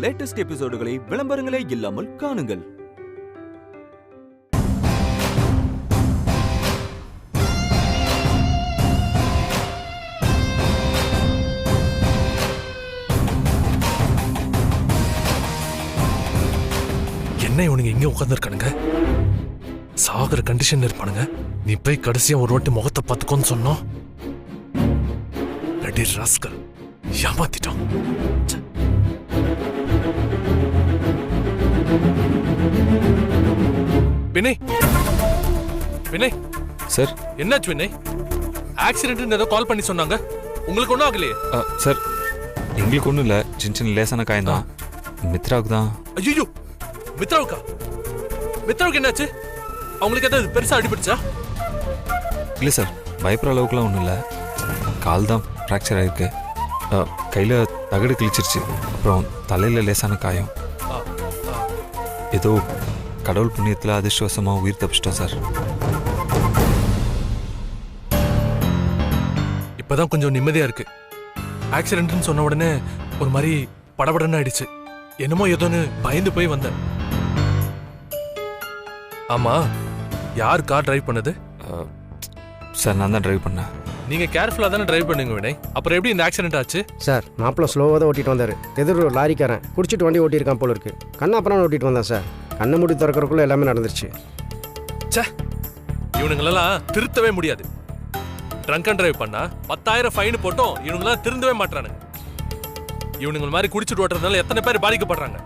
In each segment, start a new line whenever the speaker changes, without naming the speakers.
Latest எபிசோடுகளை விளம்பரங்களே இல்லாமல் காணுங்கள்.
என்ன இவனுங்க இங்க உட்கார்ந்துருக்கானுங்க? சாகர கண்டிஷன்ல இருப்பானுங்க. நீ போய் கடைசியா ஒரு வாட்டி முகத்தை பார்த்துக்கோன்னு சொன்னோம். ரெடி ராஸ்கல், ஏமாத்திட்டோம். வினய், வினய்
சார்.
என்னாச்சு வினய்? ஆக்சிடென்ட் ஏதோ கால் பண்ணி சொன்னாங்க. உங்களுக்கு ஒன்றும் ஆகலையே?
சார், எங்களுக்கு ஒன்றும் இல்லை. சின்ன சின்ன லேசான காயம்தான். மித்ராவுக்கு தான்.
ஐயோ, மித்ராவுக்கா? மித்ராவுக்கு என்னாச்சு? அவங்களுக்கு ஏதாவது பெருசா அடிபடுச்சா?
இல்லை சார், பயப்படுற அளவுக்குலாம் ஒன்றும் இல்லை. கால் தான் ஃப்ராக்சர் ஆகிருக்கு. கையில் தகடு கிழிச்சிருச்சு. அப்புறம் தலையில் லேசான காயம். ஏதோ கடவுள் புண்ணியத்தில் அதிர்ஷ்டவசமாக உயிர் தப்பிச்சிட்டோம் சார்.
இப்போதான் கொஞ்சம் நிம்மதியாக இருக்கு. ஆக்சிடென்ட்னு சொன்ன உடனே ஒரு மாதிரி படபடன்னு ஆயிடுச்சு. என்னமோ ஏதோன்னு பயந்து போய் வந்தேன். ஆமா, யார் கார் டிரைவ் பண்ணது?
சார், நான் தான் டிரைவ் பண்ணேன்.
நீங்க கேர்ஃபுல்லா தானே டிரைவ் பண்ணுங்க வினய். அப்புறம் எப்படி இந்த ஆக்சிடென்ட் ஆச்சு?
சார், மாப்பிள்ள ஸ்லோவாக தான் ஓட்டிட்டு வந்தார். எதிர் ஒரு லாரிக்காரன் குடிச்சிட்டு வண்டி ஓட்டியிருக்கான் போல இருக்கு. கண்ணா அப்புறம் ஓட்டிட்டு வந்தான் சார். கண்ணை மூடி திறக்கிறக்குள்ள எல்லாமே நடந்துருச்சு.
சே, இவனுங்களெல்லாம் திருத்தவே முடியாது. ட்ரங்க் அண்ட் டிரைவ் பண்ணா 10,000 ஃபைன் போட்டோம் இவனுங்களாம் திருந்தவே மாட்டானுங்க. இவனுங்க மாதிரி குடிச்சிட்டு ஓட்டுறதுனால எத்தனை பேர் பாதிக்கப்படுறாங்க.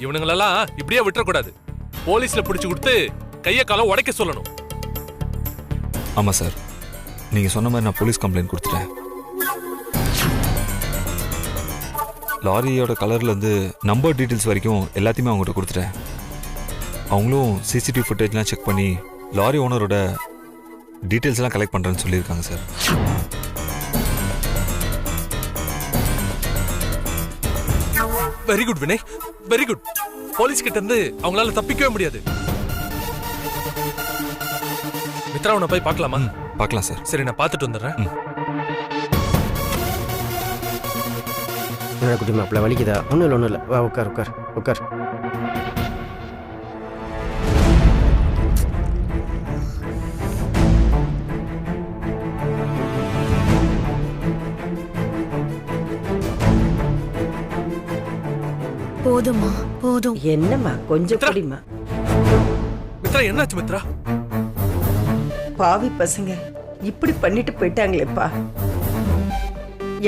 இவனுங்களெல்லாம் இப்படியே விட்டுறக்கூடாது. போலீஸ்ல பிடிச்சு கொடுத்து கையை காலம் உடைக்க சொல்லணும்.
ஆமாம் சார், நீங்கள் சொன்ன மாதிரி நான் போலீஸ் கம்ப்ளைண்ட் கொடுத்துட்டேன். லாரியோட கலர்லேருந்து நம்பர் டீட்டெயில்ஸ் வரைக்கும் எல்லாத்தையுமே அவங்ககிட்ட கொடுத்துட்டேன். அவங்களும் சிசிடிவி ஃபுட்டேஜ்லாம் செக் பண்ணி லாரி ஓனரோட டீட்டெயில்ஸ்லாம் கலெக்ட் பண்ணுறேன்னு சொல்லியிருக்காங்க sir.
Very good Vinay, very good. Police கிட்ட இருந்து அவங்களால தப்பிக்கவே முடியாது. மித்ராவனை போய் பார்க்கலாமா?
பார்க்கலாம் சார்.
சரி, நான் பார்த்துட்டு வந்துடுறேன்.
குட்டி மாப்பிள்ள வலிக்குதா? ஒன்றும் இல்லை. வா, உட்கார் உட்கார் உட்கார்.
போதுமா? போதும்.
என்னம்மா, கொஞ்சம் குடிமா.
மித்ரா, என்னாச்சு மித்ரா?
பாவி பசங்க இப்படி பண்ணிட்டு போயிட்டாங்களேப்பா.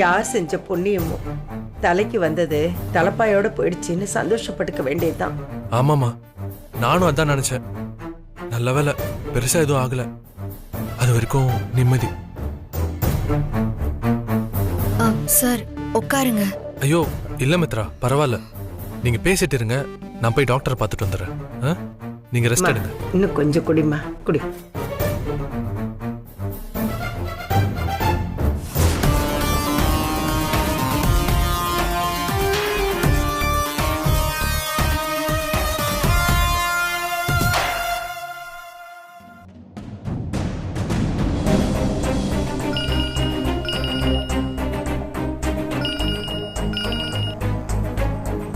யார் செஞ்ச புண்ணியமோ தலைக்கு வந்தது தலைப்பாயோட போயிடுச்சுன்னு சந்தோஷப்பட்டுக்க வேண்டியதுதான்.
ஆமாமா, நானும் அதான் நினைச்சேன். நல்ல வேலை, பெருசா எதுவும் ஆகல. அது வரைக்கும் நிம்மதி.
சார், உட்காருங்க.
ஐயோ இல்ல மித்ரா, பரவாயில்ல. நீங்க பேசிட்டு இருங்க, நான் போய் டாக்டரை பார்த்துட்டு வந்துடுறேன். நீங்க ரெஸ்ட் எடுங்க.
இன்னும் கொஞ்சம் குடிமா, குடி.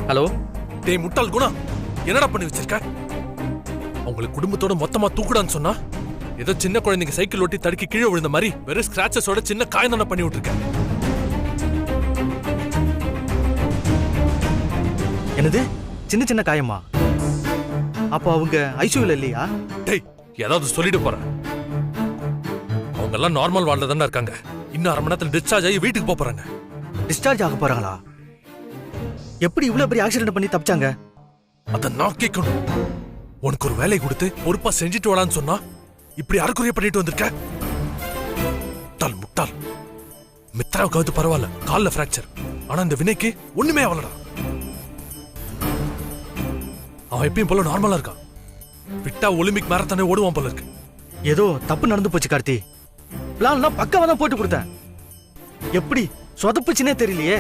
ஹலோ. டேய் முட்டாள் குணா, என்னடா பண்ணி வச்சிருக்க? உங்களுக்கு குடும்பத்தோட மொத்தமா தூக்குடான்னு சொன்னா ஏதோ சின்ன குழந்தைங்க சைக்கிள் ஓட்டி தடுக்கி கீழே விழுந்த மாதிரி வெறும் ஸ்கிராச்சஸோட சின்ன காயம் தானே பண்ணி விட்டுருக்கேன்.
என்னது சின்ன சின்ன காயமா? அப்போ அவங்க ஐசியூல இல்லையா?
டேய், ஏதாவது சொல்லிட்டு போறேன். அவங்க எல்லாம் நார்மல் வார்டில் தானே இருக்காங்க. இன்னும் 1/2 மணி நேரத்தில் டிஸ்சார்ஜ் ஆகி வீட்டுக்கு போறாங்க.
டிஸ்சார்ஜ் ஆக போறாங்களா? எப்படி இவ்வளவு பெரிய ஆக்சிடென்ட் பண்ணி தப்பிச்சாங்க?
அத நான் கேட்கணும். உனக்கு ஒரு வேலை கொடுத்து பொறுப்பா செஞ்சுட்டு வாடான்னு சொன்னா இப்படி அறக்குறைய பண்ணிட்டு வந்திருக்க. முட்டாள் முட்டாள். மித்ராவுக்காவது பரவாயில்ல, கால்ல பிராக்சர். ஆனா இந்த வினைக்கு ஒண்ணுமே ஆகலடா. அவன் எப்பயும் போல நார்மலா இருக்கான். விட்டா ஒலிம்பிக் மேரத்தானே ஓடுவான் போல இருக்கு.
ஏதோ தப்பு நடந்து போச்சு கார்த்தி. பிளான்லாம் பக்காவா தான் போட்டு கொடுத்தேன். எப்படி சொதப்புச்சுனே தெரியலையே.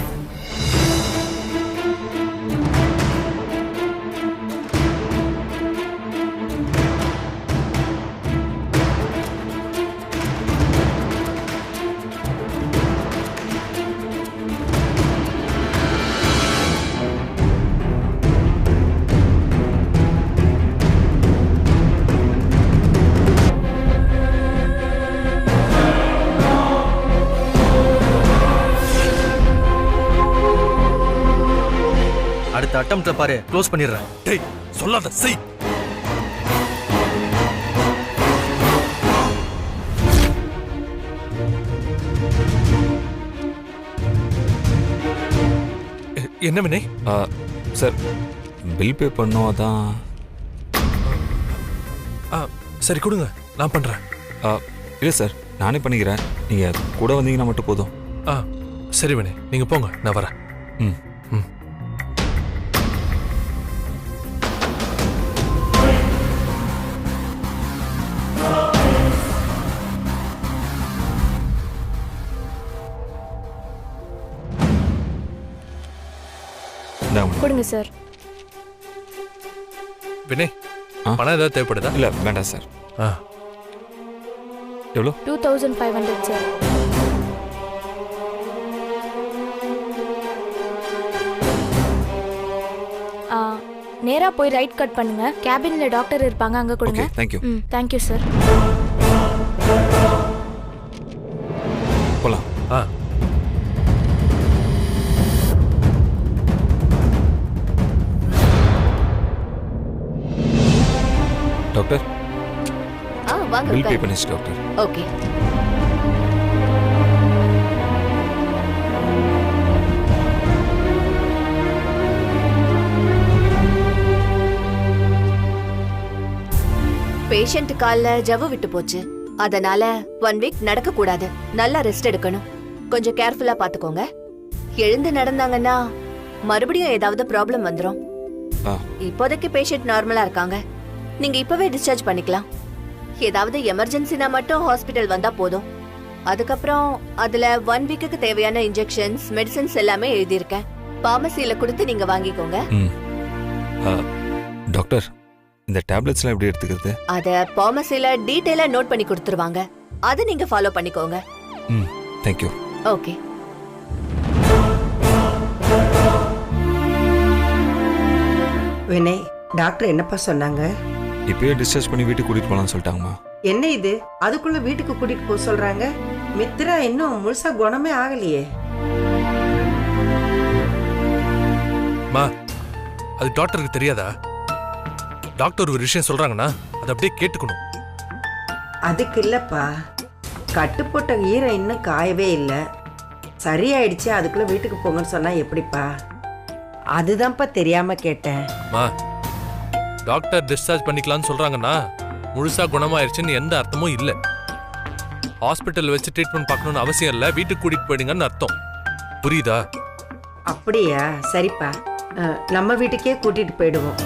அடுத்த அட்டம்ப்ட்ல பாரு க்ளோஸ் பண்ணிடுறேன்.
டேய் சொல்லாத செய். என்ன வினய்?
சார் பில் பே பண்ணோம் அதான்.
சரி கொடுங்க, நான் பண்றேன்.
இல்லை சார் நானே பண்ணிக்கிறேன், நீங்கள் கூட வந்தீங்கன்னா மட்டும் போதும்.
சரி வினய், நீங்க போங்க, நான் வரேன்.
ம்
ம்.
கொடுங்க சார்.
வினய், பணம் ஏதாவது தேவைப்படுதா?
இல்லை வேண்டாம் சார். எவ்வளோ?
2500 சார். நேரா போய் ரைட் கட் பண்ணுங்க. கேபின்ல டாக்டர் இருப்பாங்க, அங்க கொடுங்க.
Okay, thank you.
Thank you sir.
போலாம். டாக்டர்
வாங்க.
பில் பே பண்ணிச்சு டாக்டர்.
ஓகே. பேஷண்ட் கால்ல ஜவ்வு விட்டு போச்சு, அதனால 1 வீக் நடக்க கூடாது. நல்லா ரெஸ்ட் எடுக்கணும். கொஞ்சம் கேர்ஃபுல்லா பாத்துக்கோங்க. எழுந்து நடந்தாங்கன்னா மறுபடியும் ஏதாவது ப்ராப்ளம் வந்துரும். இப்போதைக்கு பேஷண்ட் நார்மலா இருக்காங்க. நீங்க இப்பவே டிஸ்சார்ஜ் பண்ணிக்கலாம். ஏதாவது எமர்ஜென்சினா மட்டும் ஹாஸ்பிடல் வந்தா போதும். அதுக்கப்புறம் அதுல 1 வீக்குக்கு தேவையான இன்ஜெக்ஷன்ஸ், மெடிசன்ஸ் எல்லாமே எழுதியிருக்கேன். பார்மசியில கொடுத்து நீங்க வாங்கிக்கோங்க.
டாக்டர், இந்த டேப்லெட்ஸ்லாம் எப்படி எடுத்துக்கிறது?
அத பார்மசியில டீடைலா நோட் பண்ணி கொடுத்துருவாங்க. அதை நீங்க ஃபாலோ பண்ணிக்கோங்க.
தேங்க்யூ.
ஓகே.
வினய், டாக்டர் என்னப்பா சொன்னாங்க?
இப்பயே டிஸ்சார்ஜ் பண்ணி வீட்டுக்கு கூட்டிட்டு போலாம்னு சொல்லிட்டாங்கம்மா.
என்ன இது, அதுக்குள்ள வீட்டுக்கு கூட்டிட்டு போக சொல்றாங்க? மித்ரா இன்னும் முழுசா குணமே ஆகலையே.
மா, அது டாக்டருக்கு தெரியாதா? டாக்டர் ஒரு விஷயம் சொல்றாங்கன்னா அதை அப்படியே கேட்டுக்கணும்.
அதுக்கு இல்லப்பா, கட்டு போட்ட ஈரம் இன்னும் காயவே இல்லை. சரியாயிடுச்சு, அதுக்குள்ள வீட்டுக்கு போங்கன்னு சொன்னா எப்படிப்பா? அதுதான்ப்பா தெரியாம கேட்டேன்.
மா, டாக்டர் டிஸ்சார்ஜ் பண்ணிக்கலாம்னு சொல்றாங்கன்னா முழுசா குணமாயிருச்சுன்னு எந்த அர்த்தமும் இல்லை. ஹாஸ்பிட்டல் வச்சு ட்ரீட்மெண்ட் பார்க்கணும்னு அவசியம் இல்லை, வீட்டுக்கு கூட்டிட்டு போயிடுங்கன்னு அர்த்தம். புரியுதா?
அப்படியா? சரிப்பா, நம்ம வீட்டுக்கே கூட்டிட்டு போயிடுவோம்.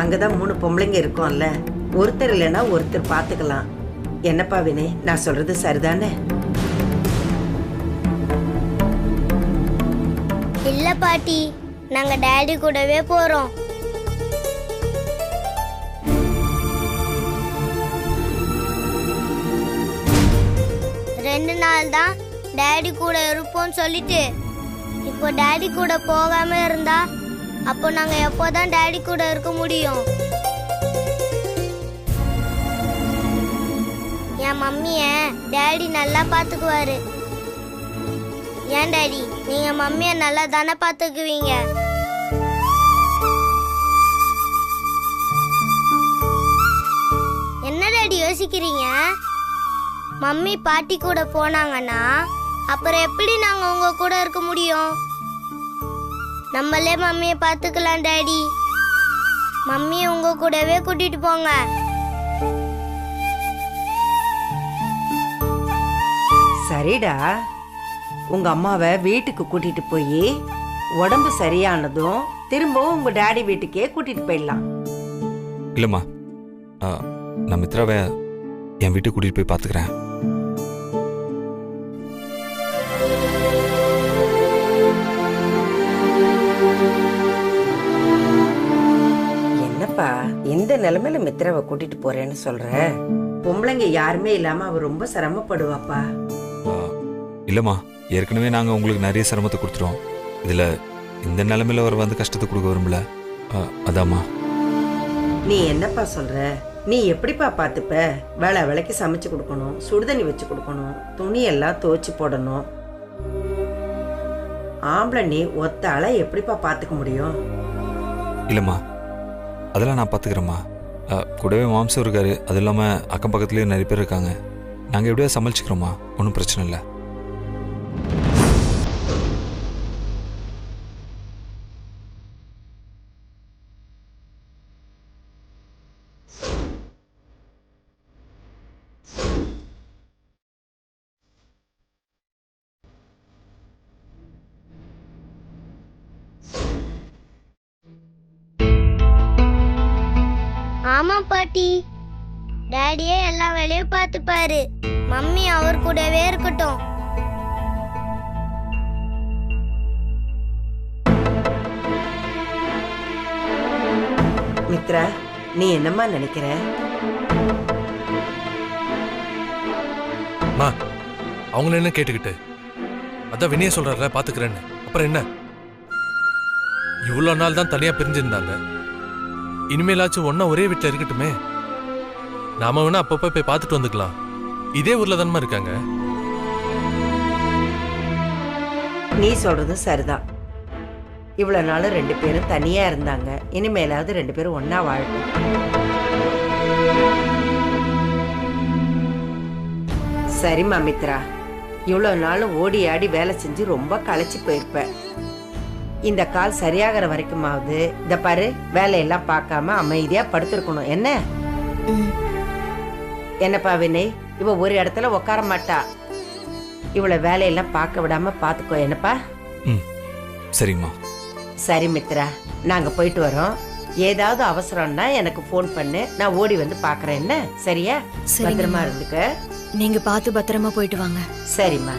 அங்கதான் 3 பொம்பளைங்க இருக்கோம்ல, ஒருத்தர் இல்லைன்னா ஒருத்தர் பார்த்துக்கலாம். என்னப்பா வினய், நான் சொல்றது சரிதானே?
இல்ல பாட்டி, நாங்க டாடி கூடவே போறோம். ரெண்டு நாள் தான் டாடி கூட இருப்போம்னு சொல்லிட்டு இப்போ டாடி கூட போகாம இருந்தா அப்போ நாங்க எப்போதான் டாடி கூட இருக்க முடியும்? என் மம்மிய டாடி நல்லா பாத்துக்குவாரு. ஏன் டாடி, நீங்க மம்மிய நல்லா தானே பாத்துக்குவீங்க? என்ன டாடி யோசிக்கிறீங்க? மம்மி பாட்டி கூட போனாங்கன்னா அப்புறம் எப்படி நாங்க உங்க கூட இருக்க முடியும்? நம்மளே மம்மிய பாத்துக்கலாம் டாடி. மம்மிய உங்க கூடவே கூட்டிட்டு போங்க.
சரிடா, உங்க அம்மாவை வீட்டுக்கு கூட்டிட்டு போய் உடம்பு சரியானதும் திரும்பவும் உங்க டாடி வீட்டுக்கே கூட்டிட்டு போயிடலாம்.
இல்லைம்மா, நான் மித்ராவை என் வீட்டுக்கு கூட்டிட்டு போய் பார்த்துக்கிறேன்.
என்னப்பா இந்த நிலைமையில மித்ராவை கூட்டிட்டு போறேன்னு சொல்ற? பொம்பளைங்க யாருமே இல்லாம அவ ரொம்ப சிரமப்படுவாப்பா.
இல்லைம்மா, ஏற்கனவே நாங்கள் உங்களுக்கு நிறைய சிரமத்தை கொடுத்துட்டோம். இதில் இந்த நிலைமையில அவர் வந்து கஷ்டத்தை கொடுக்க விரும்பல. அதாம்மா.
நீ என்னப்பா சொல்ற? நீ எப்படிப்பா பார்த்துப்ப? வேலை வேலைக்கு சமைச்சு கொடுக்கணும், சுடுதண்ணி வச்சு கொடுக்கணும், துணி எல்லாம் துவைச்சு போடணும். ஆம்பளை நீ ஒத்த ஆளை எப்படிப்பா பார்த்துக்க முடியும்?
இல்லைம்மா, அதெல்லாம் நான் பார்த்துக்கிறேம்மா. கூடவே மாம்சம் இருக்காரு, அது இல்லாமல் அக்கம் பக்கத்துலேயும் நிறைய பேர் இருக்காங்க. நாங்கள் எப்படியா சமாளிச்சுக்கிறோம்மா, ஒன்றும் பிரச்சனை இல்லை.
ஆமா பாட்டி, டாடியே எல்லா வேலையும் பார்த்துப்பாரு. மம்மி அவர் கூடவே இருக்கட்டும்.
மித்ரா, நீ என்னம்மா நினைக்கிற?
மா அவங்கள என்ன கேட்டுக்கிட்டு, அதான் வினய சொல்றாருல பாத்துக்கிறேன்னு. அப்புறம் என்ன, இவ்வளவு நாள் தான் தனியா பிரிஞ்சிருந்தாங்க, இனிமேலாச்சும் ஒன்னா ஒரே வீட்டுல இருக்கட்டுமே. நாம வேணா அப்பப்ப போய் பார்த்துட்டு வந்துக்கலாம். இதே ஊர்ல தானமா இருக்காங்க.
நீ சொல்றதும் சரிதான். இவ்வளவு நாள் 2 பேரும் தனியா இருந்தாங்க, இனிமேலாவது 2 பேரும் ஒன்னா வாழட்டும். சரிம்மா மித்ரா, இவ்வளவு நாள் ஓடி ஆடி வேலை செஞ்சு ரொம்ப களைச்சு போயிருப்ப. இந்த கால் சரியாகிற வரைக்குமாவது இந்த பாரு, வேலையெல்லாம் பார்க்காம அமைதியா படுத்திருக்கணும். என்ன என்னப்பா வினய், இவ ஒரு இடத்துல உட்கார மாட்டா. இவ்வளவு வேலையெல்லாம் பார்க்க விடாம பாத்துக்கோ. என்னப்பா?
சரிம்மா.
சரி மித்ரா, நாங்க போயிட்டு வரோம். ஏதாவது அவசரம்னா எனக்கு ஃபோன் பண்ணு, நான் ஓடி வந்து பாக்குறேன். என்ன சரியா? பத்திரமா இருந்துக்க.
நீங்க பார்த்து பத்திரமா போயிட்டு வாங்க.
சரிம்மா.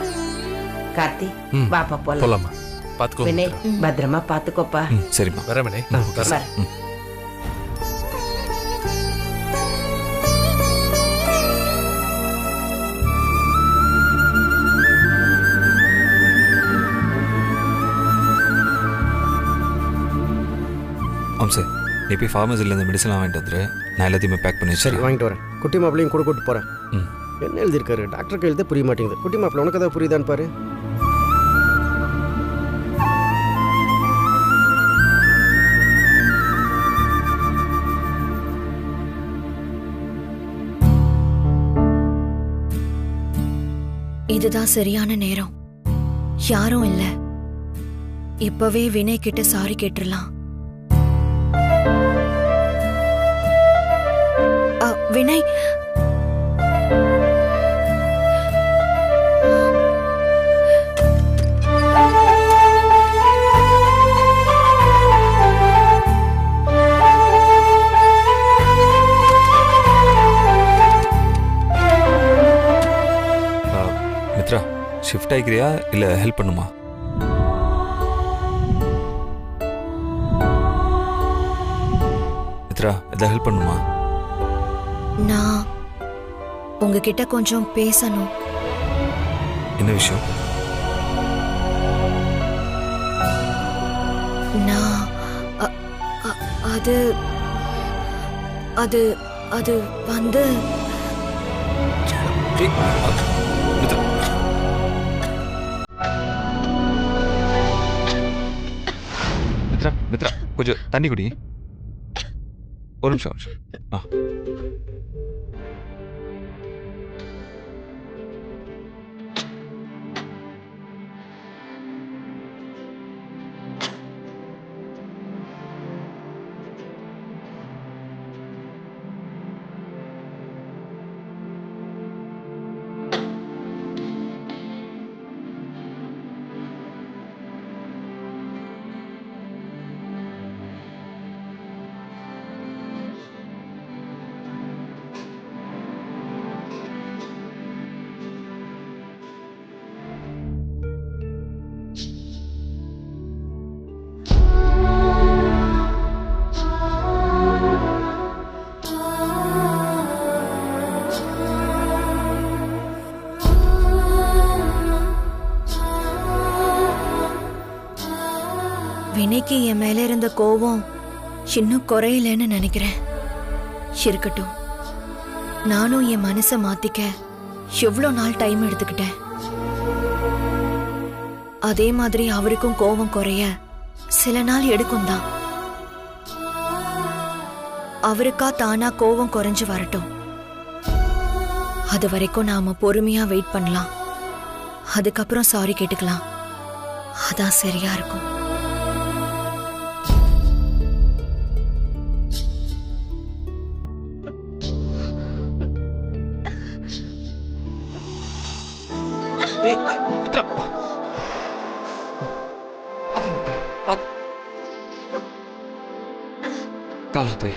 கார்த்தி, பாப்பா போலாமா?
பாத்துக்கோ
வினய், பத்திரமா பாத்துக்கோப்பா.
சரிம்மா.
வர வினய்.
சார், நீ போய் ஃபார்மசியில் இந்த மெடிசன்லாம் வாங்கிட்டு வந்துரு. நான் எல்லாத்தையுமே பேக் பண்ணி
சரி, வாங்கிட்டு வரேன். குட்டி மாப்பிளையும் கூட கூட்டு போகிறேன். என்ன எழுதியிருக்காரு டாக்டருக்கு எழுத புரிய மாட்டேங்குது. குட்டி மாப்பிள்ளை உனக்கு ஏதாவது புரியுதான்னு பாரு.
இதுதான் சரியான நேரம். யாரும் இல்ல, இப்பவே வினய் கிட்ட சாரி கேட்டுறலாம். வினய்,
மித்ரா, ஷிஃப்ட் ஆகிக்கிறியா இல்லை ஹெல்ப் பண்ணுமா? மித்ரா, எதாவது ஹெல்ப் பண்ணுமா?
நான் உங்ககிட்ட கொஞ்சம் பேசணும்.
என்ன விஷயம்?
நான் அது அது அது வந்து
மித்ரா, மித்ரா, கொஞ்சம் தண்ணி குடி. ஒரு நிமிஷம்.
வினைக்கு என் மேல இருந்த கோவம் இன்னும் குறையலன்னு நினைக்கிறேன். இருக்கட்டும், நானும் என் மனசை மாத்திக்க எவ்வளோ நாள் டைம் எடுத்துக்கிட்டேன். அதே மாதிரி அவருக்கும் கோபம் குறைய சில நாள் எடுக்கும் தான். அவருக்கா தானா கோபம் குறைஞ்சு வரட்டும். அது வரைக்கும் நாம பொறுமையா வெயிட் பண்ணலாம். அதுக்கப்புறம் சாரி கேட்டுக்கலாம். அதான் சரியா இருக்கும்.
காலத்தை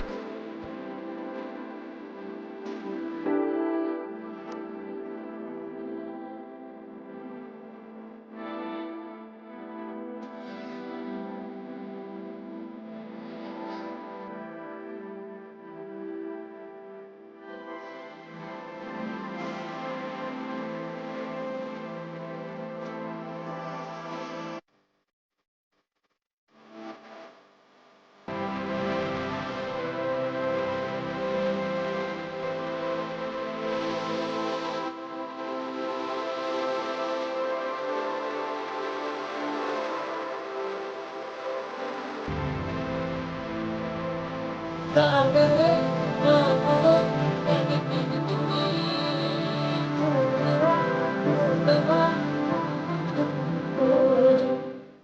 Da